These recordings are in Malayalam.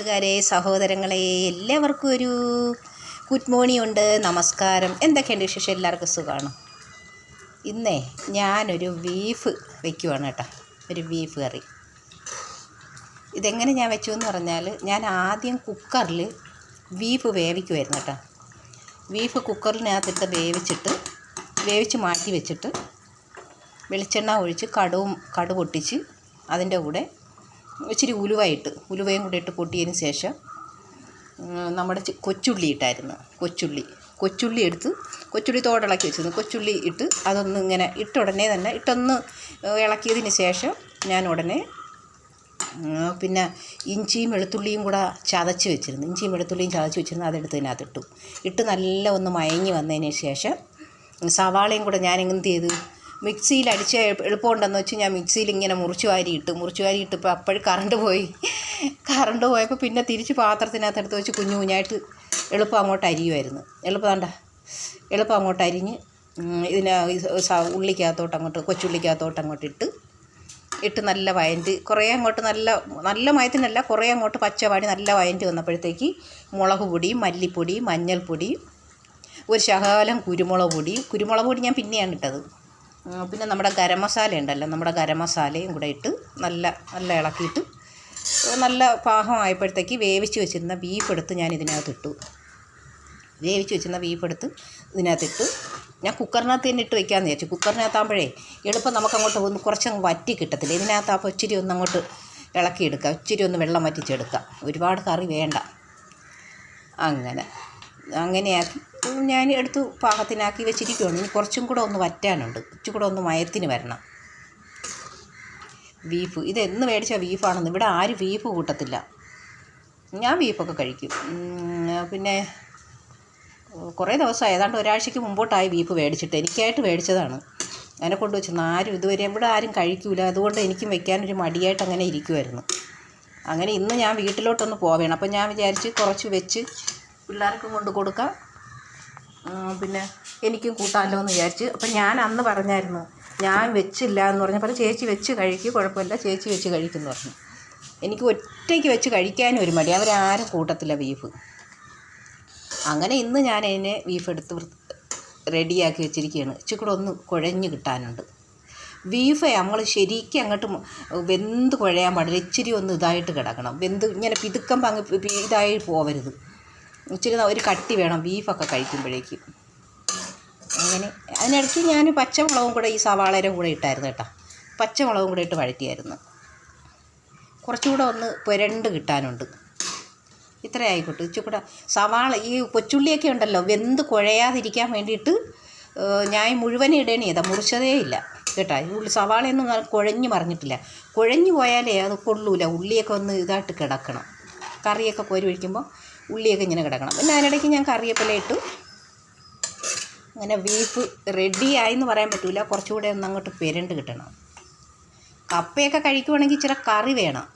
കൂട്ടുകാരെ, സഹോദരങ്ങളെ, എല്ലാവർക്കും ഒരു ഗുഡ് മോർണിംഗ് ഉണ്ട്. നമസ്കാരം. എന്തൊക്കെയുണ്ട് വിശേഷം? എല്ലാവർക്കും സുഖമാണ്. ഇന്നേ ഞാനൊരു ബീഫ് വയ്ക്കുവാണ് കേട്ടോ. ഒരു ബീഫ് കറി. ഇതെങ്ങനെ ഞാൻ വെച്ചു എന്ന് പറഞ്ഞാൽ, ഞാൻ ആദ്യം കുക്കറിൽ ബീഫ് വേവിക്കുമായിരുന്നു കേട്ടോ. ബീഫ് കുക്കറിനകത്തിട്ട് വേവിച്ച് മാറ്റി വെച്ചിട്ട് വെളിച്ചെണ്ണ ഒഴിച്ച് കടു പൊട്ടിച്ച് അതിൻ്റെ കൂടെ ഇച്ചിരി ഉലുവയും കൂടെ ഇട്ട് പൊട്ടിയതിന് ശേഷം നമ്മുടെ കൊച്ചുള്ളി ഇട്ടായിരുന്നു. കൊച്ചുള്ളി എടുത്ത് കൊച്ചുള്ളി തോടിളക്കി വെച്ചിരുന്നു. കൊച്ചുള്ളി ഇട്ട് അതൊന്ന് ഇങ്ങനെ ഉടനെ തന്നെ ഇട്ടൊന്ന് ഇളക്കിയതിന് ശേഷം ഞാൻ ഉടനെ പിന്നെ ഇഞ്ചിയും വെളുത്തുള്ളിയും കൂടെ ചതച്ച് വെച്ചിരുന്നു. അതെടുത്ത് ഇതിനകത്തിട്ടു. നല്ല ഒന്ന് മയങ്ങി വന്നതിന് ശേഷം സവാളയും കൂടെ ഞാൻ എന്ത് ചെയ്തു, മിക്സിയിൽ അടിച്ച എളുപ്പമുണ്ടെന്ന് വെച്ച് ഞാൻ മിക്സിയിൽ ഇങ്ങനെ മുറിച്ച് വാരിയിട്ടപ്പോൾ അപ്പോഴും കറണ്ട് പോയപ്പോൾ പിന്നെ തിരിച്ച് പാത്രത്തിനകത്ത് എടുത്ത് വെച്ച് കുഞ്ഞായിട്ട് എളുപ്പം അങ്ങോട്ട് അരിയുമായിരുന്നു. എളുപ്പം അങ്ങോട്ട് അരിഞ്ഞ് ഇതിനെ കൊച്ചുള്ളിക്കകത്തോട്ട് അങ്ങോട്ട് ഇട്ട് നല്ല വയൻ്റ് കുറേ അങ്ങോട്ട് നല്ല മയത്തിനല്ല, കുറേ അങ്ങോട്ട് പച്ചവാടി നല്ല വയൻ്റ് വന്നപ്പോഴത്തേക്ക് മുളക് പൊടി, മല്ലിപ്പൊടി, മഞ്ഞൾപ്പൊടി, ഒരു ശകലം കുരുമുളക് പൊടി ഞാൻ പിന്നെയാണ് ഇട്ടത്. പിന്നെ നമ്മുടെ ഗരം മസാല ഉണ്ടല്ലോ, ഗരം മസാലയും കൂടെ ഇട്ട് നല്ല ഇളക്കിയിട്ട് നല്ല പാകമായപ്പോഴത്തേക്ക് വേവിച്ച് വെച്ചിരുന്ന ബീഫ് എടുത്ത് ഞാൻ ഇതിനകത്തിട്ടു. ഞാൻ കുക്കറിനകത്ത് തന്നെ ഇട്ട് വയ്ക്കാമെന്ന് വിചാരിച്ചു. കുക്കറിനകത്താകുമ്പോഴേ എളുപ്പം നമുക്കങ്ങോട്ട് ഒന്ന് കുറച്ചങ്ങ് വറ്റി കിട്ടത്തില്ല. ഇതിനകത്താകുമ്പോൾ ഇച്ചിരി ഒന്ന് അങ്ങോട്ട് ഇളക്കിയെടുക്കാം, ഇച്ചിരി ഒന്ന് വെള്ളം വറ്റിച്ചെടുക്കാം, ഒരുപാട് കറി വേണ്ട. അങ്ങനെയാക്കി ഞാൻ എടുത്ത് പാകത്തിനാക്കി വെച്ചിരിക്കുകയാണ്. ഇനി കുറച്ചും കൂടെ ഒന്ന് വറ്റാനുണ്ട്, ഇച്ചിരി കൂടെ ഒന്ന് മയത്തിന് വരണം. ബീഫ് ഇതെന്ന് മേടിച്ച ബീഫാണെന്ന് ഇവിടെ ആരും ബീഫ് കൂട്ടത്തില്ല. ഞാൻ ബീഫൊക്കെ കഴിക്കും. പിന്നെ കുറേ ദിവസമായി, ഏതാണ്ട് ഒരാഴ്ചയ്ക്ക് മുമ്പോട്ടായി ബീഫ് മേടിച്ചിട്ട്. എനിക്കായിട്ട് മേടിച്ചതാണ്. അതിനെ കൊണ്ട് വെച്ചെന്ന് ആരും ഇതുവരെ ഇവിടെ ആരും കഴിക്കില്ല. അതുകൊണ്ട് എനിക്കും വെക്കാനൊരു മടിയായിട്ട് അങ്ങനെ ഇരിക്കുമായിരുന്നു. അങ്ങനെ ഇന്ന് ഞാൻ വീട്ടിലോട്ടൊന്ന് പോവുകയാണ്. അപ്പം ഞാൻ വിചാരിച്ച് കുറച്ച് വെച്ച് പിള്ളേർക്കും കൊണ്ട് കൊടുക്കാം, പിന്നെ എനിക്കും കൂട്ടാമല്ലോ എന്ന് വിചാരിച്ച്. അപ്പം ഞാൻ അന്ന് പറഞ്ഞായിരുന്നു, ഞാൻ വെച്ചില്ല എന്ന് പറഞ്ഞപ്പോൾ ചേച്ചി വെച്ച് കഴിക്കും, കുഴപ്പമില്ല, ചേച്ചി വെച്ച് കഴിക്കുമെന്ന് പറഞ്ഞു. എനിക്ക് ഒറ്റയ്ക്ക് വെച്ച് കഴിക്കാനും ഒരു മടി, അവരാരും കൂട്ടത്തില്ല ബീഫ്. അങ്ങനെ ഇന്ന് ഞാൻ അതിനെ ബീഫ് എടുത്ത് റെഡിയാക്കി വെച്ചിരിക്കുകയാണ്. ഇച്ചിരി കൂടെ ഒന്ന് കുഴഞ്ഞ് കിട്ടാനുണ്ട്. ബീഫ് നമ്മൾ ശരിക്കും അങ്ങോട്ട് വെന്ത് കുഴയാൻ പാടില്ല, ഇച്ചിരി ഒന്ന് ഇതായിട്ട് കിടക്കണം. ഇങ്ങനെ പിതുക്കുമ്പോൾ അങ്ങ് ഇതായി പോവരുത്, ഇച്ചിരി ഒരു കട്ടി വേണം ബീഫൊക്കെ കഴിക്കുമ്പോഴേക്കും. അങ്ങനെ അതിനിടയ്ക്ക് ഞാൻ പച്ചമുളകും കൂടെ ഈ സവാളയുടെ കൂടെ ഇട്ടായിരുന്നു കേട്ടോ. പച്ചമുളകും കൂടെ ഇട്ട് വഴറ്റിയായിരുന്നു. കുറച്ചുകൂടെ ഒന്ന് പുരണ്ട് കിട്ടാനുണ്ട്. ഇത്ര ആയിക്കോട്ടെ. ഇച്ചിരി കൂടെ സവാള ഈ കൊച്ചുള്ളിയൊക്കെ ഉണ്ടല്ലോ, വെന്ത് കുഴയാതിരിക്കാൻ വേണ്ടിയിട്ട് ഞാൻ മുഴുവൻ ഇടേണ ചെയ്താൽ മുറിച്ചതേ ഇല്ല കേട്ടോ. സവാളയൊന്നും കുഴഞ്ഞ് മറിഞ്ഞിട്ടില്ല. കുഴഞ്ഞു പോയാലേ അത് കൊള്ളൂല. ഉള്ളിയൊക്കെ ഒന്ന് ഇതായിട്ട് കിടക്കണം. കറിയൊക്കെ കോരി ഒഴിക്കുമ്പോൾ ഉള്ളിയൊക്കെ ഇങ്ങനെ കിടക്കണം. പിന്നെ അതിനിടയ്ക്ക് ഞാൻ കറിവേപ്പില ഇട്ടു. അങ്ങനെ ബീഫ് റെഡിയായി എന്ന് പറയാൻ പറ്റില്ല, കുറച്ചുകൂടെ ഒന്ന് അങ്ങോട്ട് പുരണ്ട് കിട്ടണം. കപ്പയൊക്കെ കഴിക്കുവാണെങ്കിൽ ഇച്ചിരി കറി വേണം.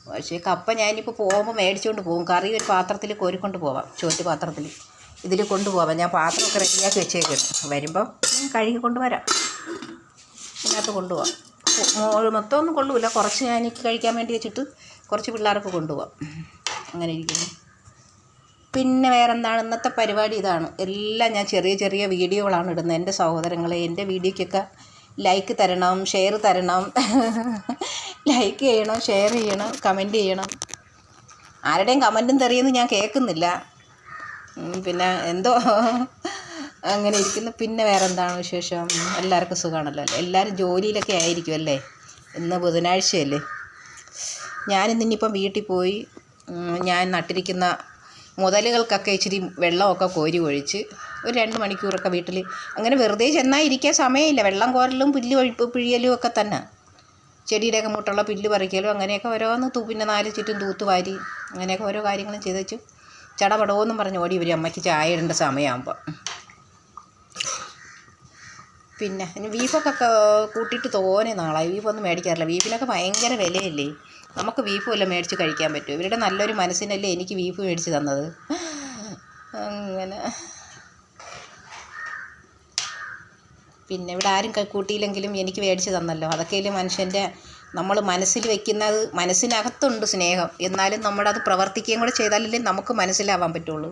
പക്ഷേ കപ്പ ഞാനിപ്പോൾ പോകുമ്പോൾ മേടിച്ചുകൊണ്ട് പോകും. കറി ഒരു പാത്രത്തിൽ കോരിക്കൊണ്ട് പോവാം, ചോറ്റ് പാത്രത്തിൽ ഇതിൽ കൊണ്ടുപോകാം. ഞാൻ പാത്രമൊക്കെ റെഡിയാക്കി വെച്ചേക്കും. വരുമ്പം കഴുകി കൊണ്ടുവരാം, ഇതിനകത്ത് കൊണ്ടുപോകാം. മൊത്തമൊന്നും കൊള്ളില്ല, കുറച്ച് ഞാൻ എനിക്ക് കഴിക്കാൻ വേണ്ടി വെച്ചിട്ട് കുറച്ച് പിള്ളേർക്ക് കൊണ്ടുപോകാം. അങ്ങനെ ഇരിക്കുന്നു. പിന്നെ വേറെന്താണ് ഇന്നത്തെ പരിപാടി? ഇതാണ്. എല്ലാം ഞാൻ ചെറിയ വീഡിയോകളാണ് ഇടുന്നത്. എൻ്റെ സഹോദരങ്ങളെ, എൻ്റെ വീഡിയോയ്ക്കൊക്കെ ലൈക്ക് തരണം, ഷെയർ തരണം. ലൈക്ക് ചെയ്യണം, ഷെയർ ചെയ്യണം, കമൻറ്റ് ചെയ്യണം. ആരുടെയും കമൻറ്റും തെറിയൊന്നും ഞാൻ കേൾക്കുന്നില്ല. പിന്നെ എന്തോ അങ്ങനെ ഇരിക്കുന്നു. പിന്നെ വേറെന്താണ് വിശേഷം? എല്ലാവർക്കും സുഖമാണല്ലോ അല്ലേ? എല്ലാവരും ജോലിയിലൊക്കെ ആയിരിക്കും അല്ലേ? ഇന്ന് ബുധനാഴ്ചയല്ലേ. ഞാനിന്നിപ്പം വീട്ടിൽ പോയി ഞാൻ നട്ടിരിക്കുന്ന മുതലുകൾക്കൊക്കെ ഇച്ചിരി വെള്ളമൊക്കെ കോരി ഒഴിച്ച് ഒരു 2 മണിക്കൂറൊക്കെ വീട്ടിൽ അങ്ങനെ വെറുതെ ചെന്നായിരിക്കാൻ സമയമില്ല. വെള്ളം കോരലും പുല്ല് പിഴിയലും ഒക്കെ തന്നെ, ചെടിയുടെയൊക്കെ മുട്ടുള്ള പുല്ല് പറിക്കലും അങ്ങനെയൊക്കെ ഓരോന്ന് പിന്നെ 4 ചുറ്റും തൂത്തുവാരി അങ്ങനെയൊക്കെ ഓരോ കാര്യങ്ങളും ചെയ്ത് വെച്ചു ചടപടോന്നും പറഞ്ഞ് ഓടി വരും അമ്മയ്ക്ക് ചായ ഇടേണ്ട സമയമാകുമ്പോൾ. പിന്നെ ബീഫൊക്കെ കൂട്ടിയിട്ട് തോനെ നാളായി. ബീഫൊന്നും മേടിക്കാറില്ല. ബീഫിനൊക്കെ ഭയങ്കര വിലയല്ലേ. നമുക്ക് ബീഫ് വല്ലതും മേടിച്ച് കഴിക്കാൻ പറ്റുമോ? ഇവരുടെ നല്ലൊരു മനസ്സിനല്ലേ എനിക്ക് ബീഫ് മേടിച്ച് തന്നത്. അങ്ങനെ പിന്നെ ഇവിടെ ആരും കൂട്ടിയില്ലെങ്കിലും എനിക്ക് മേടിച്ച് തന്നല്ലോ. അതൊക്കെയല്ലേ മനുഷ്യൻ്റെ നമ്മൾ മനസ്സിൽ വെക്കുന്നത്, മനസ്സിനകത്തുണ്ട് സ്നേഹം, എന്നാലും നമ്മളത് പ്രവർത്തിക്കുകയും കൂടെ ചെയ്താലല്ലേ നമുക്ക് മനസ്സിലാവാൻ പറ്റുള്ളൂ.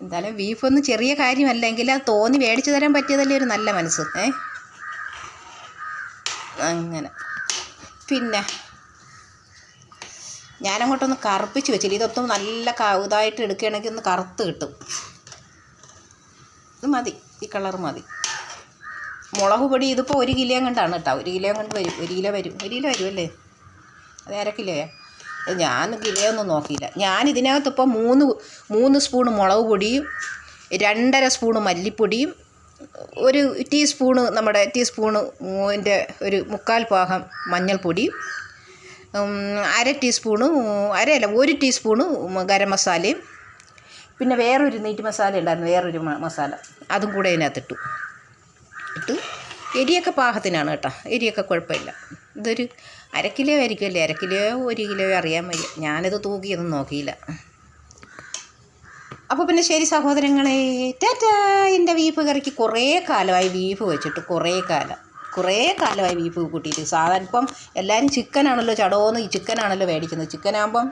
എന്തായാലും ബീഫൊന്നും ചെറിയ കാര്യമല്ലെങ്കിൽ അത് തോന്നി മേടിച്ചു തരാൻ പറ്റിയതല്ലേ ഒരു നല്ല മനസ്സ്. അങ്ങനെ പിന്നെ ഞാനങ്ങോട്ടൊന്ന് കറുപ്പിച്ച് വെച്ചില്ല. ഇതൊട്ടും നല്ല ഇതായിട്ട് എടുക്കുകയാണെങ്കിൽ ഒന്ന് കറുത്ത് കിട്ടും. ഇത് മതി, ഈ കളർ മതി. മുളക് പൊടി ഇതിപ്പോൾ 1 കിലോ കണ്ടാണ് കേട്ടോ. 1 കിലോ കൊണ്ട് വരും. 1 കിലോ വരുമല്ലേ? അത് 1/2 കിലോയാ? ഞാൻ കിലോ ഒന്നും നോക്കിയില്ല. ഞാൻ ഇതിനകത്തിപ്പോൾ 3 സ്പൂണ് മുളക് പൊടിയും 2.5 സ്പൂണ് മല്ലിപ്പൊടിയും 1 ടീസ്പൂണ് നമ്മുടെ ടീസ്പൂണിൻ്റെ 1/4 ഭാഗം മഞ്ഞൾപ്പൊടിയും 1 ടീസ്പൂണ് ഗരം മസാലയും പിന്നെ വേറൊരു നീറ്റ് മസാല ഉണ്ടായിരുന്നു, വേറൊരു മസാല, അതും കൂടെ ഇതിനകത്തിട്ടു. എരിയൊക്കെ പാകത്തിനാണ് കേട്ടോ. എരിയൊക്കെ കുഴപ്പമില്ല. ഇതൊരു 1/2 കിലോ ആയിരിക്കുമല്ലേ? 1/2 കിലോയോ 1 കിലോയോ അറിയാൻ വയ്യ. ഞാനിത് തൂക്കിയൊന്നും നോക്കിയില്ല. അപ്പോൾ പിന്നെ ശരി സഹോദരങ്ങളെ, ടാറ്റാ. എൻ്റെ ബീഫ് കറിക്ക് കുറേ കാലമായി ബീഫ് വെച്ചിട്ട്, കുറേ കാലമായി ബീഫ് കൂട്ടിയിട്ട്. സാധാരണ ഇപ്പം എല്ലാവരും ചിക്കനാണല്ലോ, ചടോന്ന് ഈ ചിക്കനാണല്ലോ മേടിക്കുന്നത്. ചിക്കനാകുമ്പം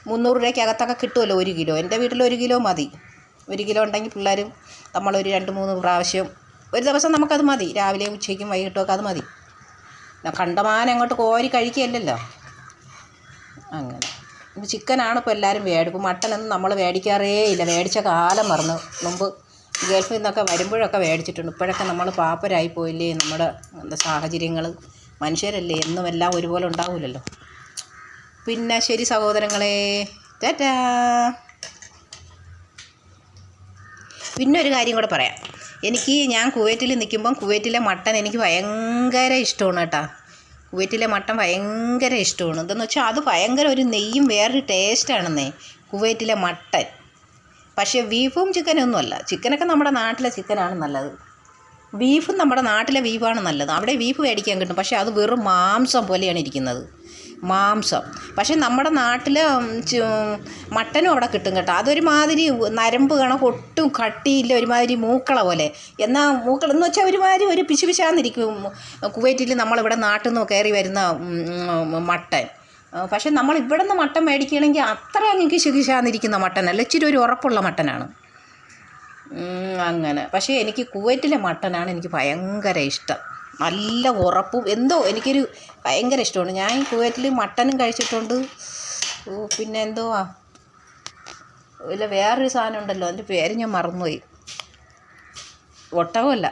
300 രൂപയ്ക്കകത്തൊക്കെ കിട്ടുമല്ലോ 1 കിലോ. എൻ്റെ വീട്ടിൽ 1 കിലോ മതി. 1 കിലോ ഉണ്ടെങ്കിൽ പിള്ളേരും നമ്മളൊരു 2-3 പ്രാവശ്യം ഒരു ദിവസം നമുക്കത് മതി. രാവിലെയും ഉച്ചയ്ക്കും വൈകിട്ടുമൊക്കെ അത് മതി. കണ്ടമാനം അങ്ങോട്ട് കോരി കഴിക്കുകയല്ലല്ലോ. അങ്ങനെ ഇപ്പോൾ ചിക്കനാണ് ഇപ്പോൾ എല്ലാവരും ഇപ്പോൾ മട്ടനൊന്നും നമ്മൾ മേടിക്കാറേ ഇല്ല. മേടിച്ച കാലം മറന്നു. മുമ്പ് ഗൾഫിൽ നിന്നൊക്കെ വരുമ്പോഴൊക്കെ മേടിച്ചിട്ടുണ്ട്. ഇപ്പോഴൊക്കെ നമ്മൾ പാപ്പരായി പോയില്ലേ. നമ്മുടെ സാഹചര്യങ്ങൾ, മനുഷ്യരല്ലേ, എന്നും എല്ലാം ഒരുപോലെ ഉണ്ടാവില്ലല്ലോ. പിന്നെ ശരി സഹോദരങ്ങളെ, ടാറ്റാ. പിന്നെ ഒരു കാര്യം കൂടെ പറയാം. ഞാൻ കുവൈറ്റിൽ നിൽക്കുമ്പം കുവൈറ്റിലെ മട്ടൻ എനിക്ക് ഭയങ്കര ഇഷ്ടമാണ് കേട്ടോ. കുവൈറ്റിലെ മട്ടൻ ഭയങ്കര ഇഷ്ടമാണ്. എന്തെന്ന് വെച്ചാൽ അത് ഭയങ്കര ഒരു നെയ്യും വേറൊരു ടേസ്റ്റാണെന്നേ കുവൈറ്റിലെ മട്ടൻ. പക്ഷേ ബീഫും ചിക്കനൊന്നും അല്ല. ചിക്കനൊക്കെ നമ്മുടെ നാട്ടിലെ ചിക്കനാണ് നല്ലത്. ബീഫും നമ്മുടെ നാട്ടിലെ ബീഫാണ് നല്ലത്. അവിടെ ബീഫ് മേടിക്കാൻ കിട്ടും, പക്ഷേ അത് വെറും മാംസം പോലെയാണ് ഇരിക്കുന്നത്, മാംസം. പക്ഷേ നമ്മുടെ നാട്ടിൽ മട്ടനും അവിടെ കിട്ടും കേട്ടോ. അതൊരുമാതിരി നരമ്പ് കണക്ക് ഒട്ടും കട്ടിയില്ല, ഒരുമാതിരി മൂക്കള പോലെ. എന്നാൽ മൂക്കളെന്ന് വെച്ചാൽ ഒരുമാതിരി ഒരു പിശുപിശാന്നിരിക്കും കുവൈറ്റിൽ നമ്മളിവിടെ നാട്ടിൽ നിന്ന് കയറി വരുന്ന മട്ടൻ. പക്ഷേ നമ്മൾ ഇവിടെ നിന്ന് മട്ടൻ മേടിക്കുകയാണെങ്കിൽ അത്ര എനിക്ക് ശിശാന്നിരിക്കുന്ന മട്ടനല്ല, ഇച്ചിരി ഒരു ഉറപ്പുള്ള മട്ടനാണ്. അങ്ങനെ. പക്ഷേ എനിക്ക് കുവൈറ്റിലെ മട്ടനാണ് എനിക്ക് ഭയങ്കര ഇഷ്ടം. നല്ല ഉറപ്പും എന്തോ എനിക്കൊരു ഭയങ്കര ഇഷ്ടമാണ്. ഞാൻ കുവൈറ്റിൽ മട്ടനും കഴിച്ചിട്ടുണ്ട്. പിന്നെ എന്തുവാ ഇല്ല, വേറൊരു സാധനം ഉണ്ടല്ലോ, അതിൻ്റെ പേര് ഞാൻ മറന്നുപോയി. ഒട്ടകമല്ല,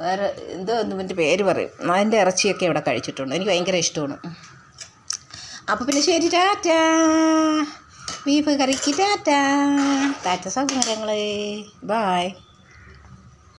വേറെ എന്തോ എൻ്റെ പേര് പറയും. അതിൻ്റെ ഇറച്ചിയൊക്കെ ഇവിടെ കഴിച്ചിട്ടുണ്ട്. എനിക്ക് ഭയങ്കര ഇഷ്ടമാണ്. അപ്പോൾ പിന്നെ ശരി, ടാറ്റാ. ബീഫ് കറിക്ക് ടാറ്റാ. ടാറ്റ സഹോദരങ്ങളെ, ബായ്.